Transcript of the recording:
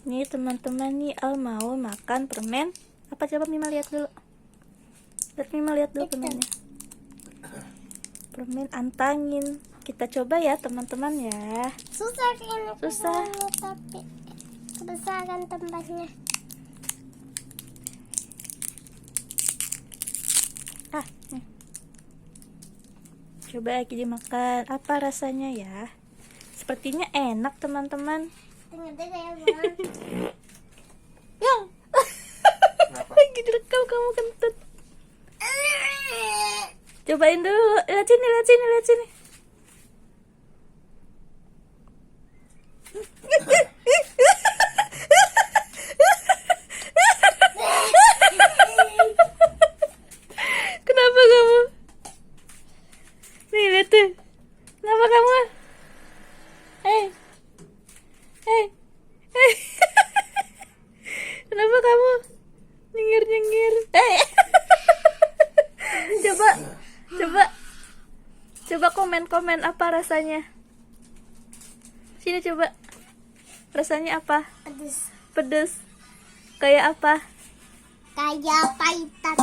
Nih teman-teman, nih Al mau makan permen. Apa, coba Mima lihat dulu. Mima lihat dulu permennya. Permen antangin. Kita coba ya teman-teman ya. Susah ini. Susah. Tapi kebesaran tempatnya. Nih. Coba lagi dimakan. Apa rasanya ya? Sepertinya enak teman-teman. Dengar ya bang. Yang lagi direkam kamu kentut. Cobain dulu. Lihat sini, lihat sini, lihat sini. Kenapa kamu? Nih, lihat tuh. Kenapa kamu? Hei. Hei. Hei. Kenapa kamu? Nyengir-nyengir. Hei. Coba. Coba komen-komen apa rasanya. Sini coba. Rasanya apa? Pedes. Pedes. Kayak apa? Kayak pahitan.